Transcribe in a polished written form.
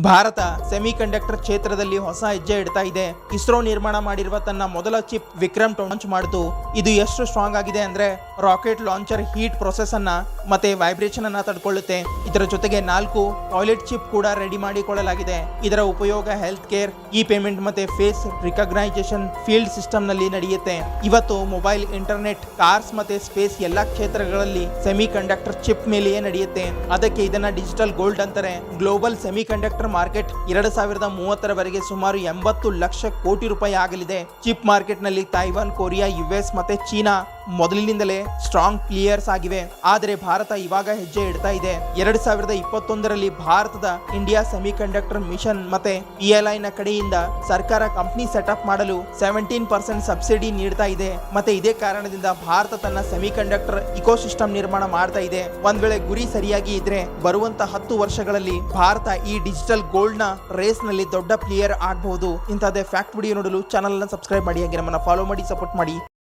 Bharat semiconductor ಕ್ಷೇತ್ರದಲ್ಲಿ ಹೊಸ ಹೆಜ್ಜೆ ಇಡ್ತಾ ಇದೆ. ಇಸ್ರೋ ನಿರ್ಮಾಣ ಮಾಡಿರುವ ತನ್ನ ಮೊದಲ ಚಿಪ್ ವಿಕ್ರಮ್ ಲಾಂಚ್ ಮಾಡಿತು. ಇದು ಎಷ್ಟು ಸ್ಟ್ರಾಂಗ್ ಆಗಿದೆ ಅಂದ್ರೆ ರಾಕೆಟ್ ಲಾಂಚರ್ ಹೀಟ್ ಪ್ರೊಸೆಸ್ ಅನ್ನ ಮತ್ತೆ ವೈಬ್ರೇಷನ್ ಅನ್ನ ತಡ್ಕೊಳ್ಳುತ್ತೆ. ಇದರ ಜೊತೆಗೆ 4 ಟಾಯ್ಲೆಟ್ ಚಿಪ್ ಕೂಡ ರೆಡಿ ಮಾಡಿಕೊಳ್ಳಲಾಗಿದೆ. ಇದರ ಉಪಯೋಗ ಹೆಲ್ತ್ ಕೇರ್, ಇ ಪೇಮೆಂಟ್ ಮತ್ತೆ ಫೇಸ್ ರಿಕಗ್ನೈಸೇಷನ್ ಫೀಲ್ಡ್ ಸಿಸ್ಟಮ್ ನಲ್ಲಿ ನಡೆಯುತ್ತೆ. ಇವತ್ತು ಮೊಬೈಲ್, ಇಂಟರ್ನೆಟ್, ಕಾರ್ಸ್ ಮತ್ತೆ ಸ್ಪೇಸ್ ಎಲ್ಲಾ ಕ್ಷೇತ್ರಗಳಲ್ಲಿ ಸೆಮಿ ಕಂಡಕ್ಟರ್ ಚಿಪ್ ಮೇಲೆಯೇ ನಡೆಯುತ್ತೆ. ಅದಕ್ಕೆ ಇದನ್ನ ಡಿಜಿಟಲ್ ಗೋಲ್ಡ್ ಅಂತಾರೆ. ಗ್ಲೋಬಲ್ ಸೆಮಿ ಕಂಡಕ್ಟರ್ ಮಾರ್ಕೆಟ್ 2030 ಸುಮಾರು 80 ಲಕ್ಷ ಕೋಟಿ ರೂಪಾಯಿ ಆಗಲಿದೆ. ಚಿಪ್ ಮಾರ್ಕೆಟ್ ನಲ್ಲಿ ತೈವಾನ್, ಕೊರಿಯಾ, ಯುಎಸ್ ಮತ್ತೆ ಚೀನಾ ಮೊದಲಿನಿಂದಲೇ ಸ್ಟ್ರಾಂಗ್ ಪ್ಲೇಯರ್ಸ್ ಆಗಿವೆ. ಆದರೆ ಭಾರತ ಇವಾಗ ಹೆಜ್ಜೆ ಇಡ್ತಾ ಇದೆ. 2021 ಭಾರತದ ಇಂಡಿಯಾ ಸೆಮಿ ಕಂಡಕ್ಟರ್ ಮಿಷನ್ ಮತ್ತೆ PLI ನ ಕಡೆಯಿಂದ ಸರ್ಕಾರ ಕಂಪನಿ ಸೆಟಪ್ ಮಾಡಲು 17% ಸಬ್ಸಿಡಿ ನೀಡ್ತಾ ಇದೆ. ಮತ್ತೆ ಇದೇ ಕಾರಣದಿಂದ ಭಾರತ ತನ್ನ ಸೆಮಿ ಕಂಡಕ್ಟರ್ ಇಕೋಸಿಸ್ಟಮ್ ನಿರ್ಮಾಣ ಮಾಡ್ತಾ ಇದೆ. ಒಂದ್ ವೇಳೆ ಗುರಿ ಸರಿಯಾಗಿ ಇದ್ರೆ ಬರುವಂತ 10 ವರ್ಷಗಳಲ್ಲಿ ಭಾರತ ಈ ಡಿಜಿಟಲ್ ಗೋಲ್ಡ್ ನ ರೇಸ್ ನಲ್ಲಿ ದೊಡ್ಡ ಪ್ಲೇಯರ್ ಆಗಬಹುದು. ಇಂತಹದೇ ಫ್ಯಾಕ್ಟ್ ವಿಡಿಯೋ ನೋಡಲು ಚಾನಲ್ ಅನ್ನು ಸಬ್ಸ್ಕ್ರೈಬ್ ಮಾಡಿ, ಹಾಗೆ ನಮ್ಮನ್ನ ಫಾಲೋ ಮಾಡಿ, ಸಪೋರ್ಟ್ ಮಾಡಿ.